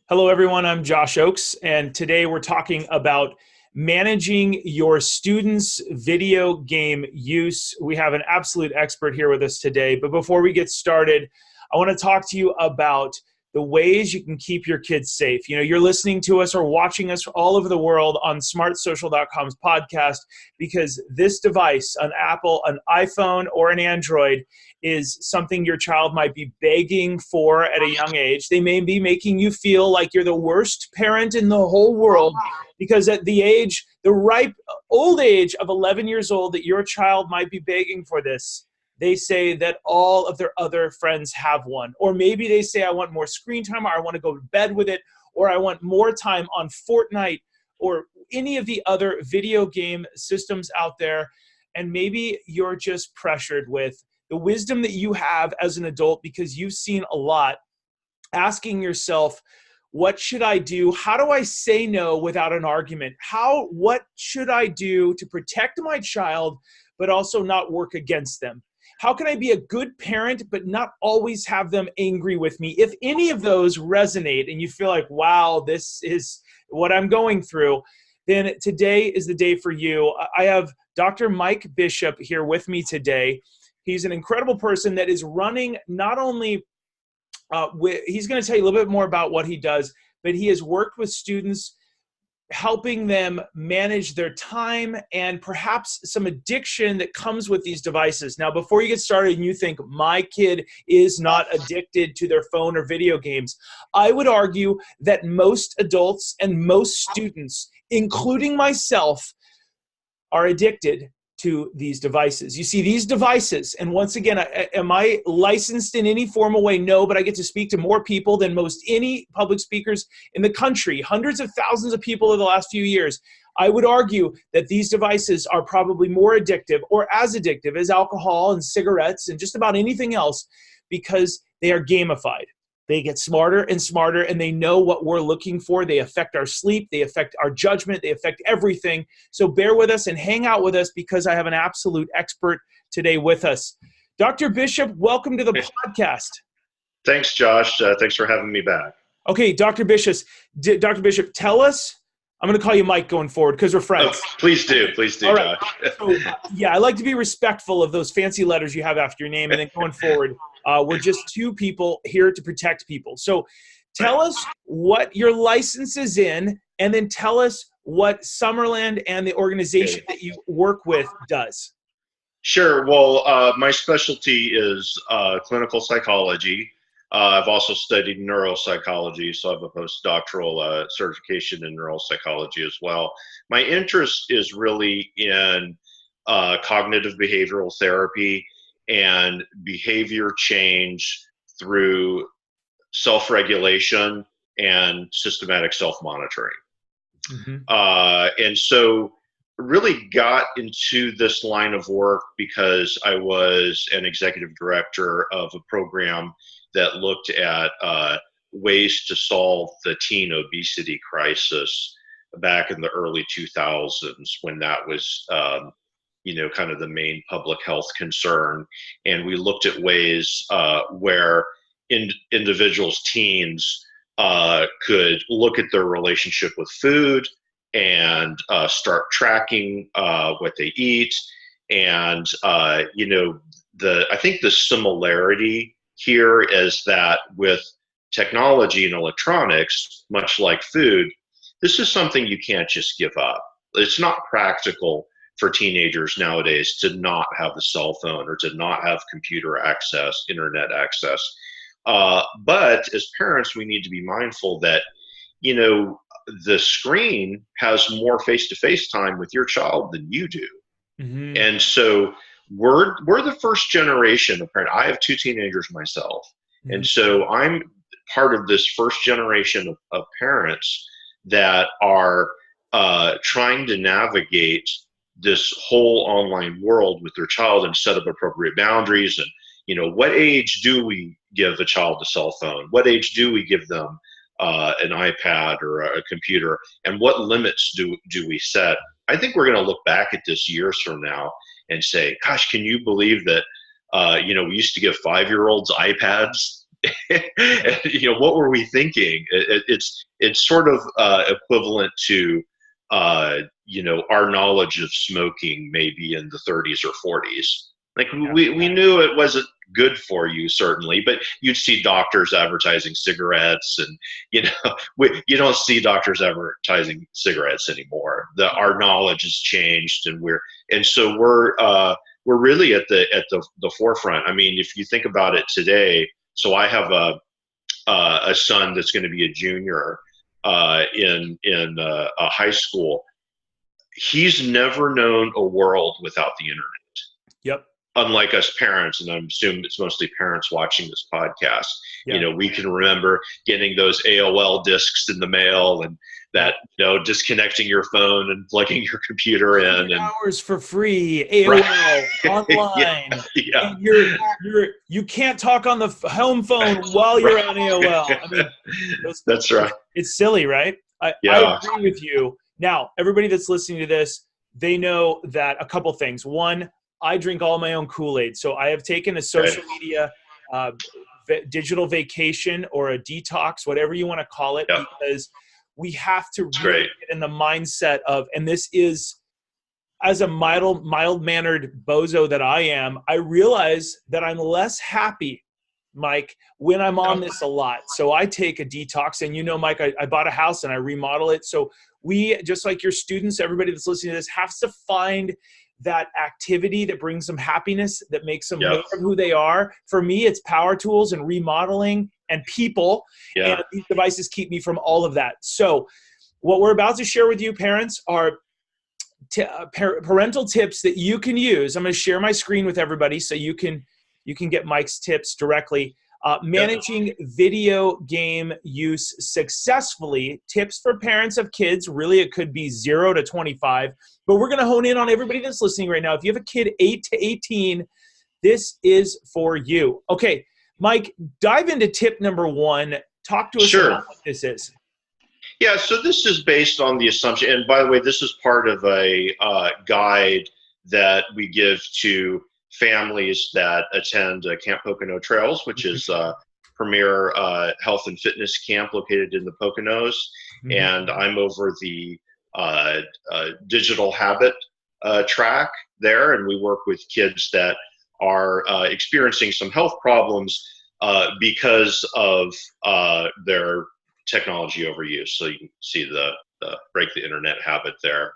Hello, everyone. I'm Josh Oakes, and today we're talking about managing your students' video game use. We have an absolute expert here with us today. But before we get started, I want to talk to you about the ways you can keep your kids safe. You know, you're listening to us or watching us all over the world on smartsocial.com's podcast because this device, an Apple, an iPhone, or an Android, is something your child might be begging for at a young age. They may be making you feel like you're the worst parent in the whole world because at the ripe old age of 11 years old that your child might be begging for this, they say that all of their other friends have one. Or maybe they say, I want more screen time, or I want to go to bed with it, or I want more time on Fortnite, or any of the other video game systems out there. And maybe you're just pressured with the wisdom that you have as an adult because you've seen a lot, asking yourself, what should I do? How do I say no without an argument? What should I do to protect my child, but also not work against them? How can I be a good parent, but not always have them angry with me? If any of those resonate and you feel like, wow, this is what I'm going through, then today is the day for you. I have Dr. Mike Bishop here with me today. He's an incredible person that is running not only he's going to tell you a little bit more about what he does, but he has worked with students, helping them manage their time and perhaps some addiction that comes with these devices. Now, before you get started and you think, my kid is not addicted to their phone or video games, I would argue that most adults and most students, including myself, are addicted to these devices. You see, these devices, and once again, am I licensed in any formal way? No, but I get to speak to more people than most any public speakers in the country, hundreds of thousands of people over the last few years. I would argue that these devices are probably more addictive or as addictive as alcohol and cigarettes and just about anything else because they are gamified. They get smarter and smarter, and they know what we're looking for. They affect our sleep. They affect our judgment. They affect everything. So bear with us and hang out with us because I have an absolute expert today with us. Dr. Bishop, welcome to the podcast. Thanks, Josh. Thanks for having me back. Okay, Dr. Bishop, tell us. I'm going to call you Mike going forward because we're friends. Oh, please do, All right. Josh. So, I like to be respectful of those fancy letters you have after your name, and then going forward, we're just two people here to protect people. So tell us what your license is in, and then tell us what Summerland and the organization that you work with does. Sure. Well, my specialty is clinical psychology. I've also studied neuropsychology, so I have a postdoctoral certification in neuropsychology as well. My interest is really in cognitive behavioral therapy and behavior change through self-regulation and systematic self-monitoring. Mm-hmm. And so really got into this line of work because I was an executive director of a program that looked at ways to solve the teen obesity crisis back in the early 2000s when that was kind of the main public health concern. And we looked at ways where individuals, teens, could look at their relationship with food and start tracking what they eat. And, I think the similarity here is that with technology and electronics, much like food, this is something you can't just give up. It's not practical for teenagers nowadays to not have a cell phone or to not have computer access, internet access. But as parents, we need to be mindful that, the screen has more face-to-face time with your child than you do. Mm-hmm. And so we're the first generation of parents. I have two teenagers myself. Mm-hmm. And so I'm part of this first generation of parents that are trying to navigate this whole online world with their child and set up appropriate boundaries. And, what age do we give a child a cell phone? What age do we give them an iPad or a computer? And what limits do we set? I think we're going to look back at this years from now and say, gosh, can you believe that, we used to give 5-year-olds iPads what were we thinking? It's sort of equivalent to our knowledge of smoking maybe in the 30s or 40s. Like we knew it wasn't good for you, certainly, but you'd see doctors advertising cigarettes, and you don't see doctors advertising cigarettes anymore. Our knowledge has changed, so we're really at the forefront. I mean, if you think about it today, so I have a son that's going to be a junior in a high school. He's never known a world without the internet. Yep. Unlike us parents, and I'm assuming it's mostly parents watching this podcast, yeah. We can remember getting those AOL discs in the mail, and that, disconnecting your phone and plugging your computer in, and hours for free, AOL, online. Yeah. And you can't talk on the home phone while you're on AOL. I mean, that's right. It's silly, right? I agree with you. Now, everybody that's listening to this, they know that a couple things. One, I drink all my own Kool-Aid. So I have taken a social media digital vacation or a detox, whatever you want to call it, because we have to really get in the mindset of, and this is, as a mild-mannered bozo that I am, I realize that I'm less happy, Mike, when I'm on this a lot. So I take a detox, and Mike, I bought a house and I remodel it. So we, just like your students, everybody that's listening to this, has to find that activity that brings them happiness, that makes them more of who they are. For me, it's power tools and remodeling and people. And these devices keep me from all of that. So what we're about to share with you, parents, are parental tips that you can use. I'm going to share my screen with everybody so you can get Mike's tips directly. Managing video game use successfully. Tips for parents of kids. Really, it could be 0 to 25. But we're going to hone in on everybody that's listening right now. If you have a kid 8 to 18, this is for you. Okay, Mike, dive into tip number 1. Talk to us about what this is. Yeah, so this is based on the assumption, and by the way, this is part of a guide that we give to families that attend Camp Pocono Trails, which is a premier health and fitness camp located in the Poconos. And I'm over the digital habit track there, and we work with kids that are experiencing some health problems because of their technology overuse. So you can see the break the internet habit there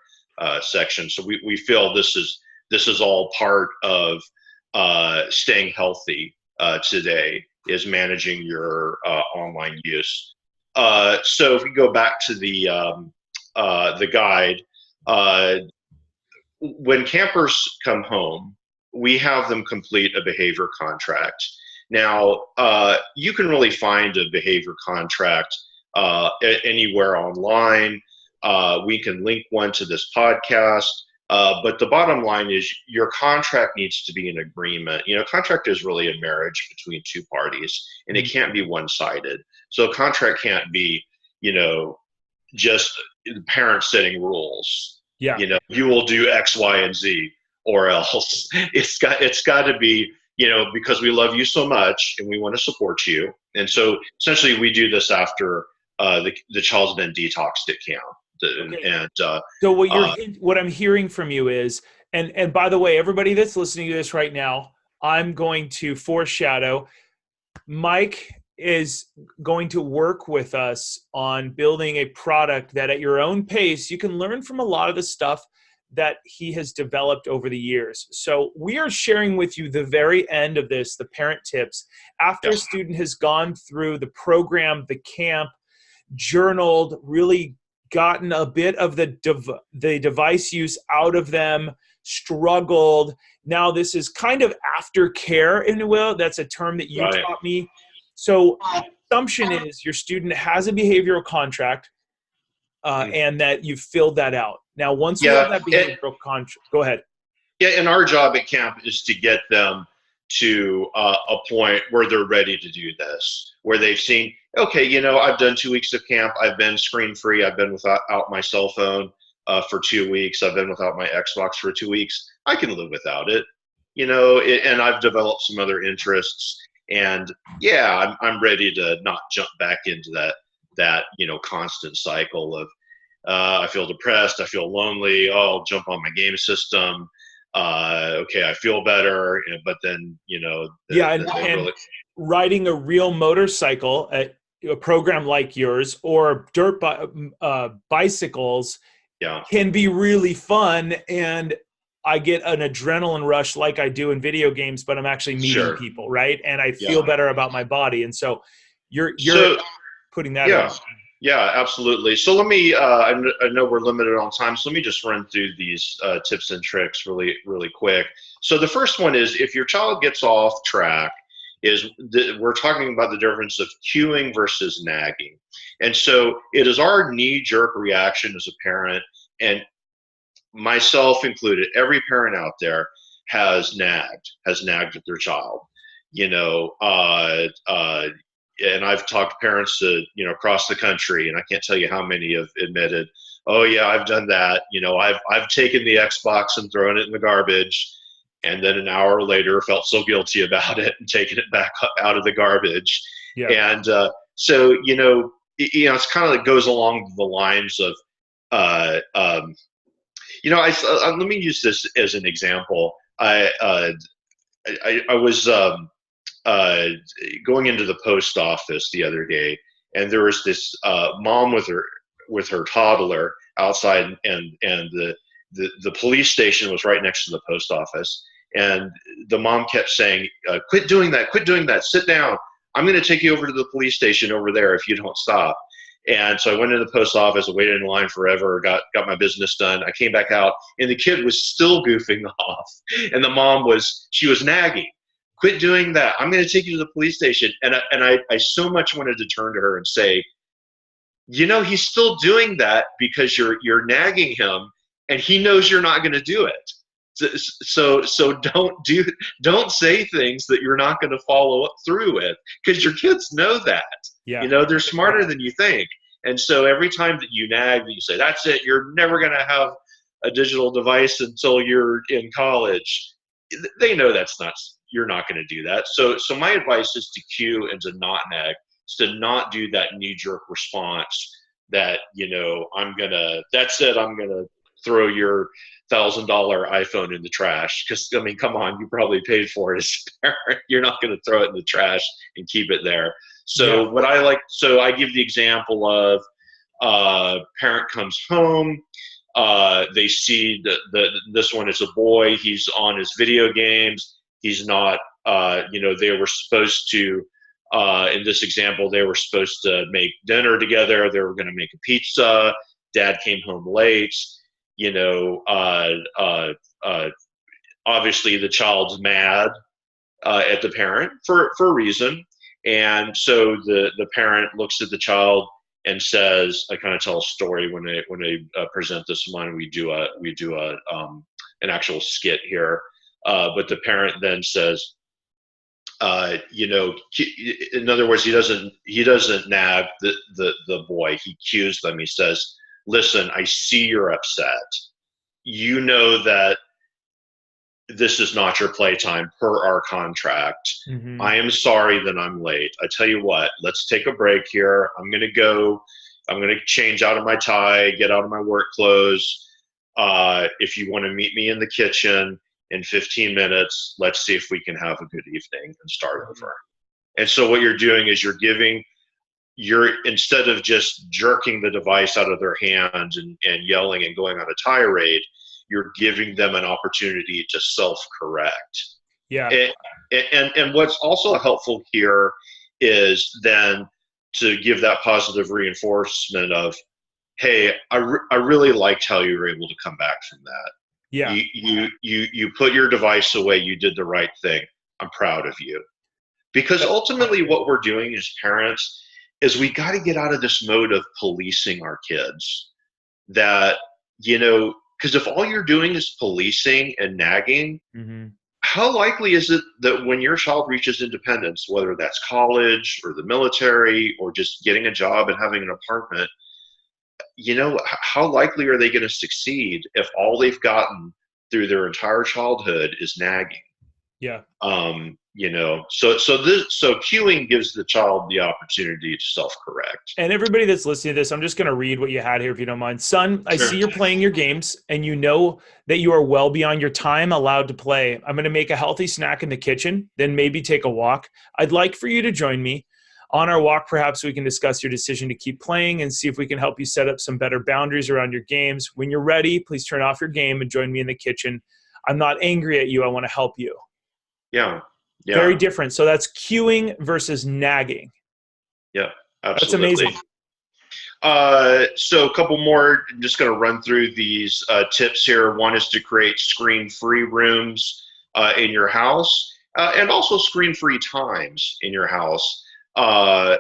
section. So we feel this is all part of staying healthy today, is managing your online use. So if we go back to the guide, when campers come home, we have them complete a behavior contract. Now, you can really find a behavior contract anywhere online. We can link one to this podcast. But the bottom line is your contract needs to be an agreement. Contract is really a marriage between two parties, and it can't be one-sided. So a contract can't be, just the parents setting rules. Yeah. You will do X, Y, and Z, or else it's got to be, because we love you so much and we want to support you. And so essentially we do this after the child's been detoxed at camp. And so what I'm hearing from you is, and by the way, everybody that's listening to this right now, I'm going to foreshadow, Mike is going to work with us on building a product that at your own pace, you can learn from a lot of the stuff that he has developed over the years. So we are sharing with you the very end of this, the parent tips, after a student has gone through the program, the camp, journaled, really gotten a bit of the device use out of them, struggled. Now this is kind of aftercare, if you will. That's a term that you taught me. So the assumption is your student has a behavioral contract and that you've filled that out. Now, once we have that behavioral contract, go ahead. Yeah, and our job at camp is to get them to a point where they're ready to do this, where they've seen, okay, I've done 2 weeks of camp. I've been screen-free. I've been without my cell phone for 2 weeks. I've been without my Xbox for 2 weeks. I can live without it, and I've developed some other interests. And yeah, I'm ready to not jump back into that constant cycle of I feel depressed, I feel lonely. Oh, I'll jump on my game system. Okay, I feel better, but then Yeah, they and really, riding a real motorcycle, a program like yours, or bicycles yeah, can be really fun. And I get an adrenaline rush like I do in video games, but I'm actually meeting sure, people, right? And I feel yeah. better about my body. And so you're So putting that in. yeah, yeah, absolutely. So let me, I know we're limited on time, so let me just run through these tips and tricks really, really quick. So the first one is if your child gets off track, we're talking about the difference of cueing versus nagging. And so it is our knee-jerk reaction as a parent, and myself included, every parent out there has nagged at their child. You know, and I've talked to parents across the country, and I can't tell you how many have admitted, "Oh yeah, I've done that." I've taken the Xbox and thrown it in the garbage, and then an hour later felt so guilty about it and taken it back out of the garbage. Yeah. And so it's kind of like goes along the lines of uh, um, let me use this as an example. I was uh, going into the post office the other day, and there was this mom with her toddler outside, and the police station was right next to the post office, and the mom kept saying, "Quit doing that! Quit doing that! Sit down! I'm going to take you over to the police station over there if you don't stop." And so I went into the post office, I waited in line forever, got my business done. I came back out, and the kid was still goofing off, and the mom she was nagging. "Quit doing that! I'm going to take you to the police station." And I so much wanted to turn to her and say, he's still doing that because you're nagging him, and he knows you're not going to do it. So don't say things that you're not going to follow up through with, because your kids know that. Yeah. They're smarter than you think. And so every time that you nag, that you say, "That's it, you're never going to have a digital device until you're in college," they know you're not going to do that. So my advice is to cue and to not nag, is to not do that knee-jerk response that that's it, I'm gonna throw your $1,000 iPhone in the trash, because I mean, come on, you probably paid for it as a parent. You're not going to throw it in the trash and keep it there. Yeah. So I give the example of parent comes home, they see this one is a boy, he's on his video games, he's not they were supposed to in this example, they were supposed to make dinner together, they were going to make a pizza, dad came home late. you know uh, uh, uh, Obviously the child's mad at the parent for a reason. And so the parent looks at the child and says, I kind of tell a story when I present this one. We do an actual skit here, but the parent then says, in other words, he doesn't nag the boy. He cues them. He says, "Listen, I see you're upset. You know that this is not your playtime per our contract. Mm-hmm. I am sorry that I'm late. I tell you what, let's take a break here. I'm going to change out of my tie, get out of my work clothes. If you want to meet me in the kitchen in 15 minutes, let's see if we can have a good evening and start over." And so what you're doing is instead of just jerking the device out of their hands and yelling and going on a tirade, you're giving them an opportunity to self-correct. Yeah. And what's also helpful here is then to give that positive reinforcement of, "Hey, I really liked how you were able to come back from that. Yeah. You put your device away. You did the right thing. I'm proud of you." Because ultimately what we're doing as parents is we got to get out of this mode of policing our kids. That, because if all you're doing is policing and nagging, Mm-hmm. how likely is it that when your child reaches independence, whether that's college or the military or just getting a job and having an apartment, how likely are they going to succeed if all they've gotten through their entire childhood is nagging? Yeah. So cueing gives the child the opportunity to self-correct. And everybody that's listening to this, I'm just going to read what you had here, if you don't mind. Son, I Sure. see you're playing your games and you know that you are well beyond your time allowed to play. I'm going to make a healthy snack in the kitchen, then maybe take a walk. I'd like for you to join me. On our walk, perhaps we can discuss your decision to keep playing and see if we can help you set up some better boundaries around your games. When you're ready, please turn off your game and join me in the kitchen. I'm not angry at you. I want to help you. Yeah. Yeah. Very different. So that's cueing versus nagging. Yeah, That's absolutely. amazing. So a couple more, I'm just going to run through these tips here. One is to create screen-free rooms in your house and also screen-free times in your house.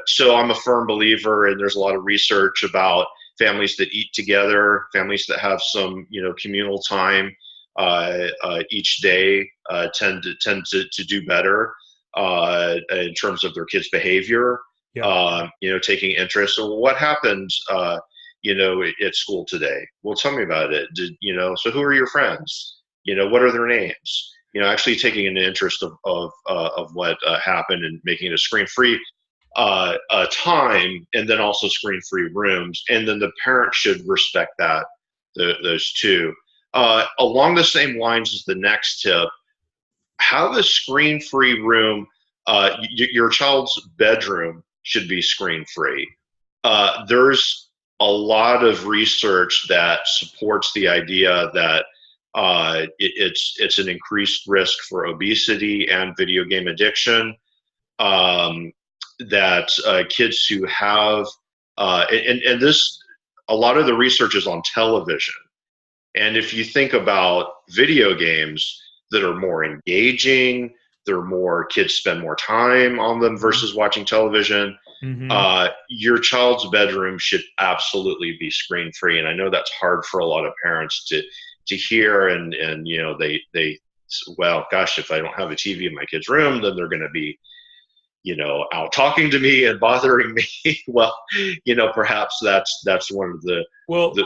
So I'm a firm believer, and there's a lot of research about families that eat together, families that have some, communal time each day tend to do better in terms of their kids' behavior. Yeah. Taking interest. So what happened, at school today? Well, tell me about it. So who are your friends? What are their names? Actually taking an interest of what happened and making it a screen-free time, and then also screen-free rooms. And then the parent should respect those two. Along the same lines as the next tip, have a screen-free room. Your child's bedroom should be screen-free. There's a lot of research that supports the idea that it's an increased risk for obesity and video game addiction. That kids who have and this, a lot of the research is on television. And if you think about video games that are more engaging, kids spend more time on them versus watching television. Mm-hmm. Your child's bedroom should absolutely be screen free. And I know that's hard for a lot of parents to hear. And well, gosh, if I don't have a TV in my kid's room, then they're going to be, out talking to me and bothering me. Well, perhaps that's one of the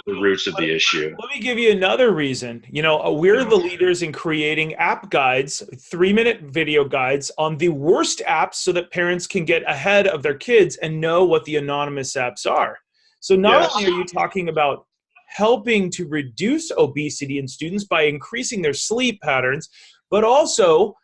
roots of the issue. Let me give you another reason. We're the leaders in creating app guides, 3-minute video guides on the worst apps so that parents can get ahead of their kids and know what the anonymous apps are. So not only are you talking about helping to reduce obesity in students by increasing their sleep patterns, but also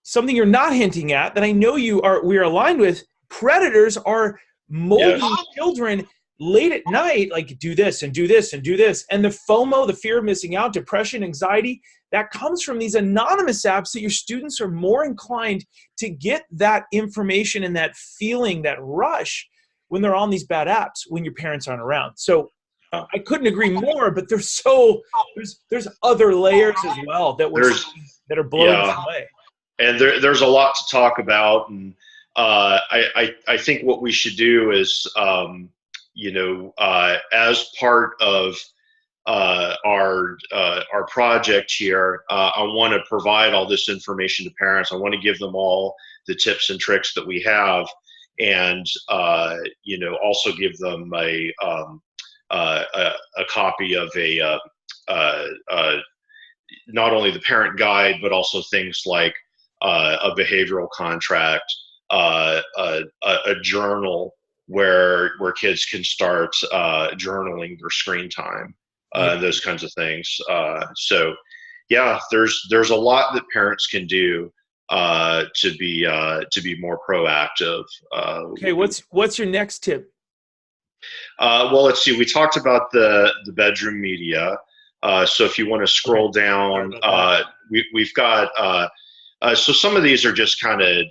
something you're not hinting at that I know we are aligned with. Predators are molding children late at night, like do this and do this and do this. And the FOMO, the fear of missing out, depression, anxiety, that comes from these anonymous apps that your students are more inclined to get that information and that feeling, that rush when they're on these bad apps when your parents aren't around. So I couldn't agree more, but there's other layers as well that are blowing us away. And there's a lot to talk about, and I think what we should do is, as part of our project here, I want to provide all this information to parents. I want to give them all the tips and tricks that we have, and also give them a copy of not only the parent guide, but also things like a behavioral contract, a journal where kids can start journaling their screen time, those kinds of things. So yeah, there's a lot that parents can do to be more proactive. Okay, what's your next tip? Well, let's see. We talked about the bedroom media. So if you want to scroll down, we've got. So some of these are just kind of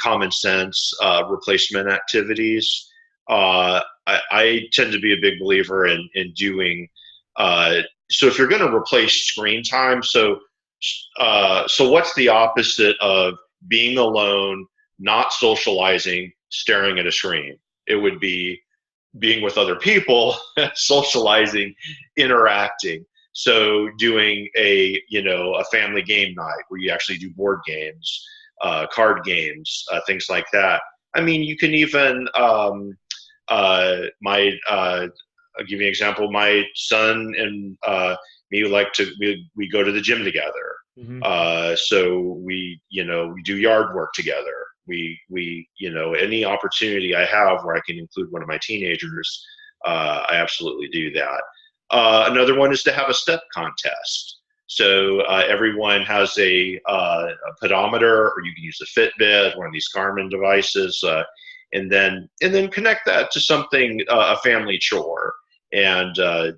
common sense replacement activities. I tend to be a big believer in doing. So if you're going to replace screen time, so what's the opposite of being alone, not socializing, staring at a screen? It would be being with other people, socializing, interacting. So doing a family game night where you actually do board games, card games, things like that. I mean, you can even, I'll give you an example. My son and me we go to the gym together. Hmm. So we do yard work together. Any opportunity I have where I can include one of my teenagers, I absolutely do that. Another one is to have a step contest. So everyone has a pedometer, or you can use a Fitbit, one of these Garmin devices, and then connect that to something, a family chore. And uh,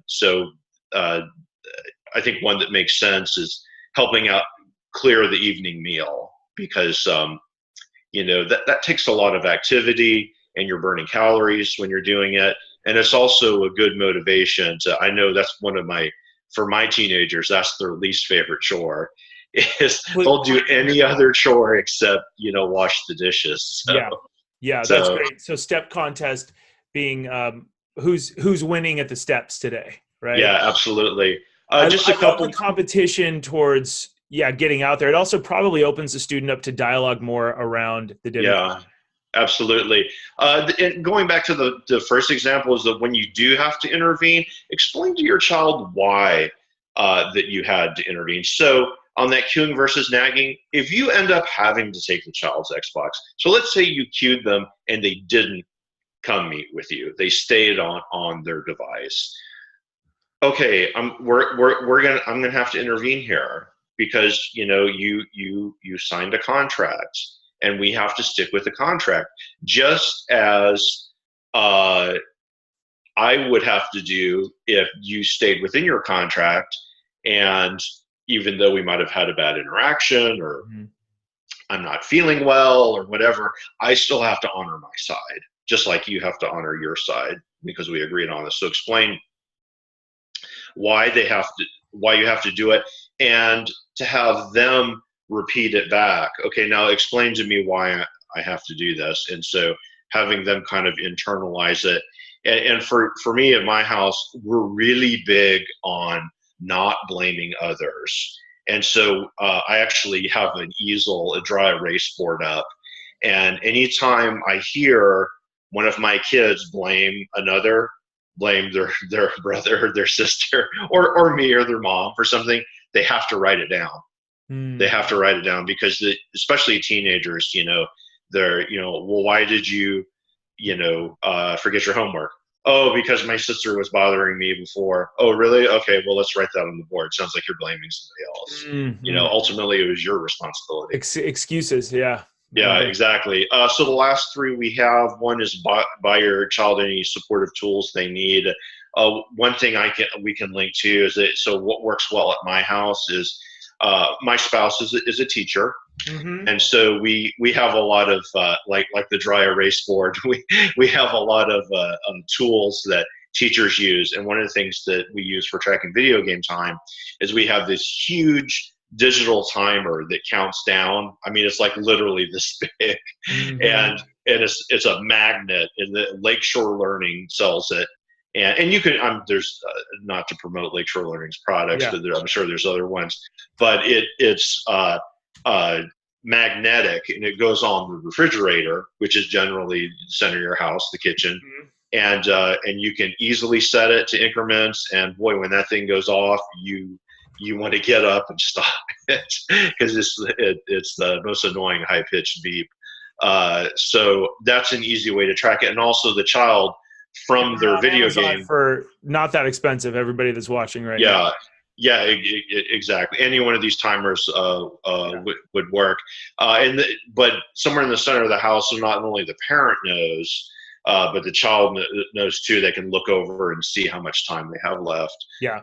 I think one that makes sense is helping out clear the evening meal, because that takes a lot of activity, and you're burning calories when you're doing it. And it's also a good motivation to, I know that's for my teenagers, that's their least favorite chore, is they'll do any other chore except, wash the dishes. Yeah. Yeah, that's So great. So step contest being who's winning at the steps today, right? yeah, absolutely. Just a I love the couple. competition towards getting out there. It also probably opens the student up to dialogue more around the dinner Yeah, time. absolutely. And going back to the first example, is that when you do have to intervene, explain to your child why that you had to intervene. So on that cueing versus nagging, if you end up having to take the child's Xbox, so let's say you cued them and they didn't come meet with you, they stayed on their device. Okay, I'm gonna have to intervene here, because you signed a contract, and we have to stick with the contract, just as uh, I would have to do if you stayed within your contract. And even though we might have had a bad interaction, or Mhm. I'm not feeling well, or whatever, I still have to honor my side, just like you have to honor your side, because we agreed on this. So explain why you have to do it, and to have them repeat it back. Okay, now explain to me why I have to do this. And so having them kind of internalize it. And for me at my house, we're really big on not blaming others. And so I actually have an easel, a dry erase board up, and anytime I hear one of my kids blame their brother or their sister, or me or their mom for something, they have to write it down. They Mm. have to write it down, because especially teenagers, they're, well, why did you, forget your homework? Oh, because my sister was bothering me before. Oh, really? Okay, well, let's write that on the board. Sounds like you're blaming somebody else. Mm-hmm. Ultimately, it was your responsibility. Excuses, yeah. Yeah, exactly. So the last three we have, one is buy your child any supportive tools they need. One thing we can link to is that, so what works well at my house is, my spouse is a teacher, Mm-hmm. and so we have a lot of like the dry erase board. We have a lot of tools that teachers use, and one of the things that we use for tracking video game time is we have this huge digital timer that counts down. I mean, it's like literally this big, Mm-hmm. and it's a magnet, and the Lakeshore Learning sells it. And you can, there's not to promote Lakeshore Learning's products, Yeah. but I'm sure there's other ones, but it's magnetic, and it goes on the refrigerator, which is generally the center of your house, the kitchen. Mhm. And you can easily set it to increments, and boy, when that thing goes off, you want to get up and stop it, because it's the most annoying high pitched beep. So that's an easy way to track it, and also the child And from they're their on video Amazon game. for not that expensive. Everybody that's watching right now. Yeah, yeah, exactly. Any one of these timers Yeah. would work. But somewhere in the center of the house, so not only the parent knows, but the child knows too. They can look over and see how much time they have left, Yeah.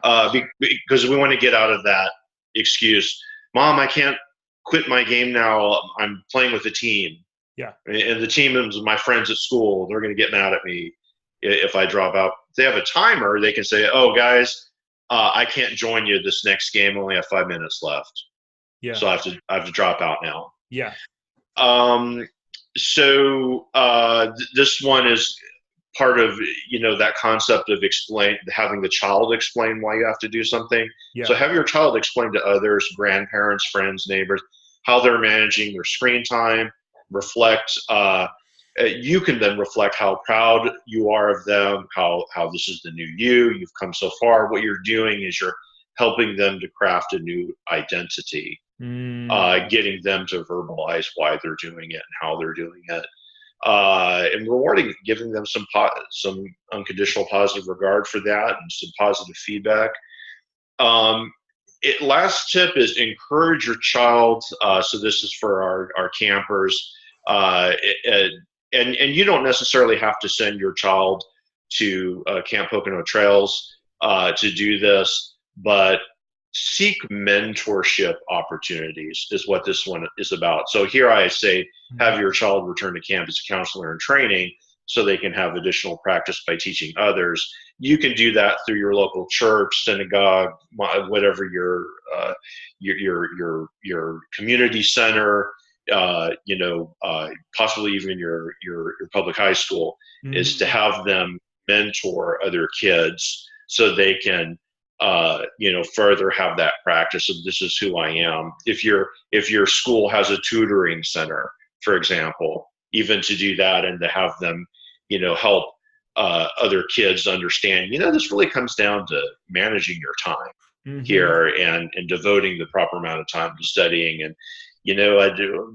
because we want to get out of that excuse. Mom, I can't quit my game now. I'm playing with the team, Yeah. and the team is my friends at school. They're going to get mad at me if I drop out. If they have a timer, they can say, "Oh, guys, I can't join you this next game. I only have 5 minutes left, Yeah. so I have to drop out now." Yeah. Um, so this one is part of that concept of having the child explain why you have to do something. So Yeah. have your child explain to others, grandparents, friends, neighbors, how they're managing their screen time. Reflect. You can then reflect how proud you are of them, how this is the new you've come so far. What you're doing is you're helping them to craft a new identity, getting them to verbalize why they're doing it and how they're doing it, and rewarding, giving them some unconditional positive regard for that and some positive feedback. Last tip is encourage your child. So this is for our campers, and you don't necessarily have to send your child to Camp Pocono Trails to do this, but seek mentorship opportunities is what this one is about. So here I say, have your child return to camp as a counselor in training so they can have additional practice by teaching others. You can do that through your local church, synagogue, whatever your community center, possibly even your public high school, is to have them mentor other kids so they can further have that practice of this is who I am. If your school has a tutoring center, for example, even to do that and to have them, help other kids understand, this really comes down to managing your time here and devoting the proper amount of time to studying. And,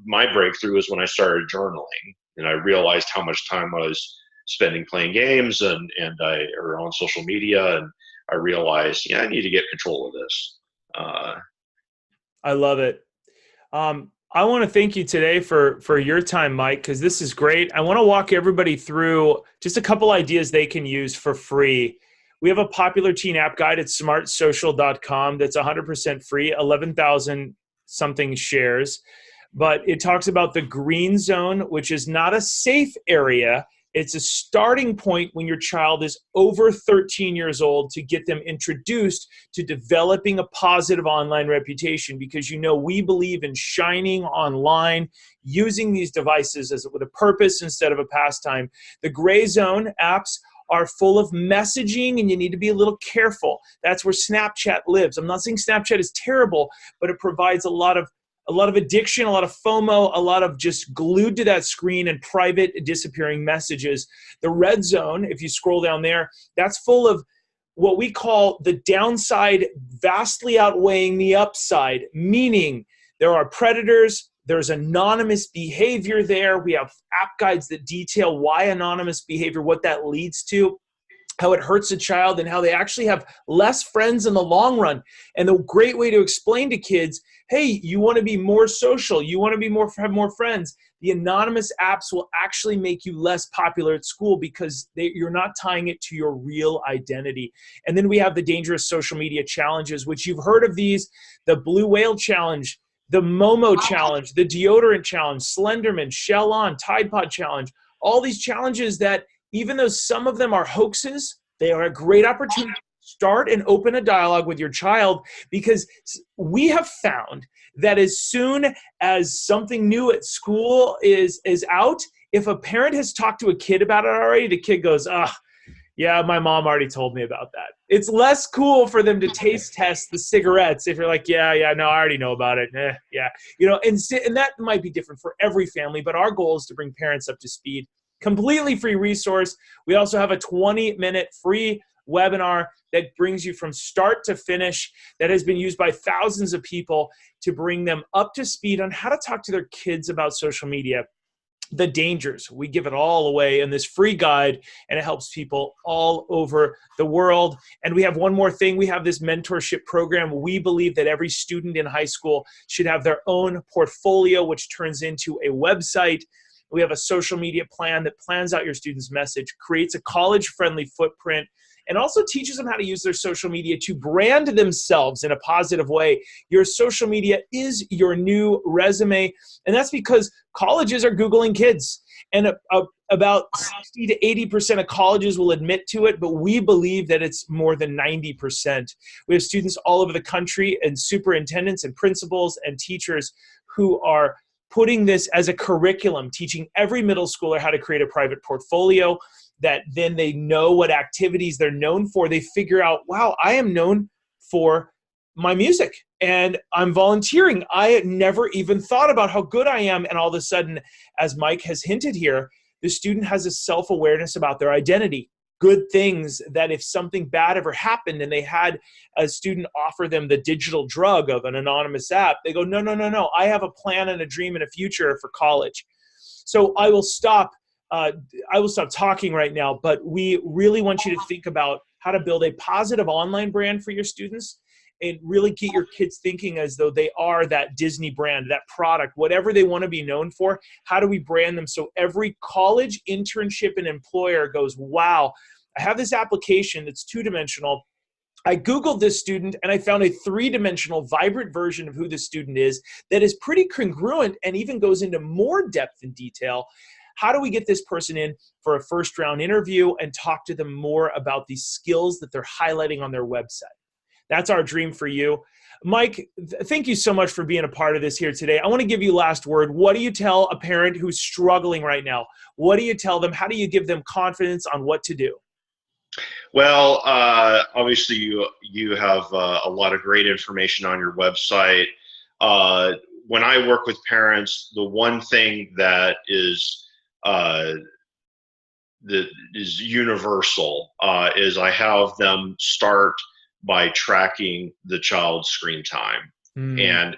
my breakthrough is when I started journaling and I realized how much time I was spending playing games or on social media, and I realized, I need to get control of this. I love it. I want to thank you today for your time, Mike, because this is great. I want to walk everybody through just a couple ideas they can use for free. We have a popular teen app guide at smartsocial.com that's 100% free, 11,000 something shares. But it talks about the green zone, which is not a safe area. It's a starting point when your child is over 13 years old to get them introduced to developing a positive online reputation, because we believe in shining online, using these devices with a purpose instead of a pastime. The gray zone apps are full of messaging, and you need to be a little careful. That's where Snapchat lives. I'm not saying Snapchat is terrible, but it provides a lot of addiction, a lot of FOMO, a lot of just glued to that screen and private disappearing messages. The red zone, if you scroll down there, that's full of what we call the downside vastly outweighing the upside, meaning there are predators, there's anonymous behavior there. We have app guides that detail why anonymous behavior, what that leads to, how it hurts a child, and how they actually have less friends in the long run. And the great way to explain to kids, hey, you want to be more social, you want to have more friends, the anonymous apps will actually make you less popular at school because you're not tying it to your real identity. And then we have the dangerous social media challenges, which you've heard of these, the Blue Whale Challenge, the Momo Challenge, the Deodorant Challenge, Slenderman, Shell On, Tide Pod Challenge, all these challenges that, even though some of them are hoaxes, they are a great opportunity to start and open a dialogue with your child, because we have found that as soon as something new at school is out, if a parent has talked to a kid about it already, the kid goes, yeah, my mom already told me about that. It's less cool for them to taste test the cigarettes if you're like, yeah, no, I already know about it. Yeah. And that might be different for every family, but our goal is to bring parents up to speed. Completely free resource. We also have a 20-minute free webinar that brings you from start to finish, that has been used by thousands of people to bring them up to speed on how to talk to their kids about social media. The dangers. We give it all away in this free guide, and it helps people all over the world. And we have one more thing. We have this mentorship program. We believe that every student in high school should have their own portfolio, which turns into a website. We have a social media plan that plans out your student's message, creates a college-friendly footprint, and also teaches them how to use their social media to brand themselves in a positive way. Your social media is your new resume, and that's because colleges are Googling kids. And about 60 to 80% of colleges will admit to it, but we believe that it's more than 90%. We have students all over the country, and superintendents and principals and teachers who are putting this as a curriculum, teaching every middle schooler how to create a private portfolio, that then they know what activities they're known for. They figure out, wow, I am known for my music and I'm volunteering. I had never even thought about how good I am. And all of a sudden, as Mike has hinted here, the student has a self-awareness about their identity. good things that if something bad ever happened and they had a student offer them the digital drug of an anonymous app, they go, no, no, no, no. I have a plan and a dream and a future for college. So I will stop talking right now, but we really want you to think about how to build a positive online brand for your students and really get your kids thinking as though they are that Disney brand, that product, whatever they want to be known for. How do we brand them so every college, internship, and employer goes, wow, I have this application that's two-dimensional. I Googled this student and I found a three-dimensional vibrant version of who the student is that is pretty congruent and even goes into more depth and detail. How do we get this person in for a first-round interview and talk to them more about these skills that they're highlighting on their website? That's our dream for you. Mike, thank you so much for being a part of this here today. I want to give you last word. What do you tell a parent who's struggling right now? What do you tell them? How do you give them confidence on what to do? Well, obviously you have a lot of great information on your website. When I work with parents, the one thing that is universal is I have them start by tracking the child's screen time, and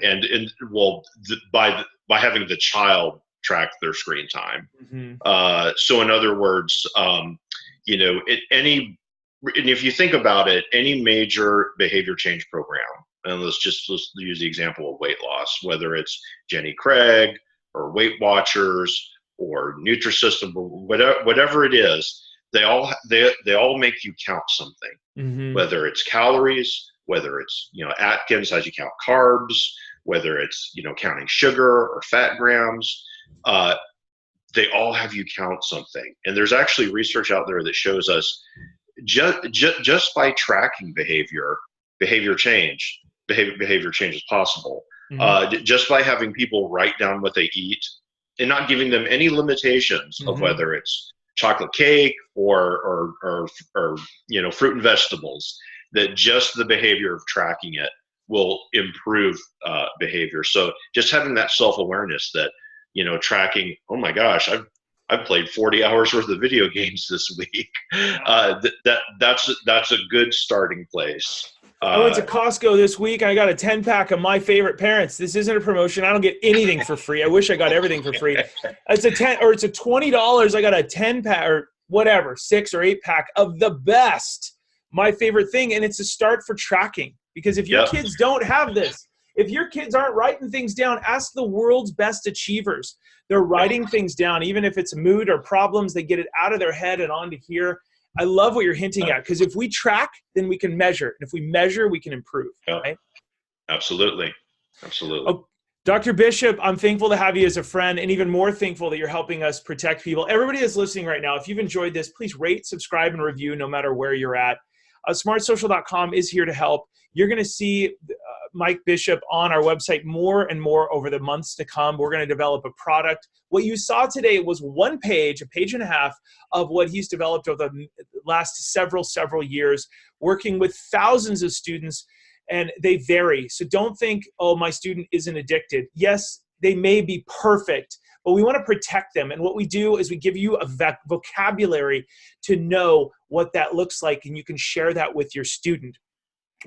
by having the child track their screen time. So in other words, you know, and if you think about it, any major behavior change program, and let's use the example of weight loss, whether it's Jenny Craig or Weight Watchers or Nutrisystem or whatever it is, they all make you count something, whether it's calories, whether it's, you know, Atkins has you count carbs, whether it's, you know, counting sugar or fat grams. They all have you count something. And there's actually research out there that shows us just by tracking behavior change is possible. Just by having people write down what they eat and not giving them any limitations of whether it's chocolate cake or you know, fruit and vegetables, that just the behavior of tracking it will improve behavior. So just having that self-awareness that, you know, tracking, oh my gosh, I've played 40 hours worth of video games this week. That's a good starting place. I went to Costco this week. I got a 10-pack of My Favorite Parents. This isn't a promotion. I don't get anything for free. I wish I got everything for free. It's a $20. I got a 10-pack or whatever, 6 or 8-pack of the best My Favorite Thing, and it's a start for tracking. Because if your kids don't have this, if your kids aren't writing things down, ask the world's best achievers. They're writing things down, even if it's mood or problems, they get it out of their head and onto here. I love what you're hinting at, because if we track, then we can measure. And if we measure, we can improve. Right? Absolutely. Absolutely. Oh, Dr. Bishop, I'm thankful to have you as a friend, and even more thankful that you're helping us protect people. Everybody that's listening right now, if you've enjoyed this, please rate, subscribe, and review no matter where you're at. SmartSocial.com is here to help. You're going to see Mike Bishop on our website more and more over the months to come. We're going to develop a product. What you saw today was one page, a page and a half, of what he's developed over the last several years, working with thousands of students, and they vary. So don't think, oh, my student isn't addicted. Yes, they may be perfect, but we want to protect them. And what we do is we give you a vocabulary to know what that looks like, and you can share that with your student.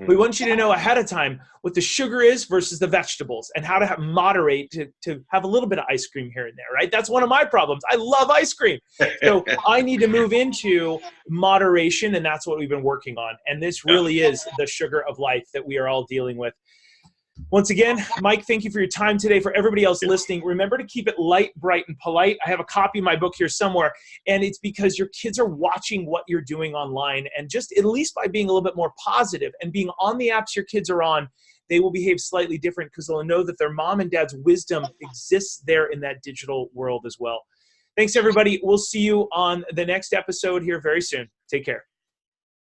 We want you to know ahead of time what the sugar is versus the vegetables, and how to moderate to have a little bit of ice cream here and there, right? That's one of my problems. I love ice cream. So I need to move into moderation, and that's what we've been working on. And this really is the sugar of life that we are all dealing with. Once again, Mike, thank you for your time today. For everybody else listening, remember to keep it light, bright, and polite. I have a copy of my book here somewhere, and it's because your kids are watching what you're doing online, and just at least by being a little bit more positive and being on the apps your kids are on, they will behave slightly different, because they'll know that their mom and dad's wisdom exists there in that digital world as well. Thanks, everybody. We'll see you on the next episode here very soon. Take care.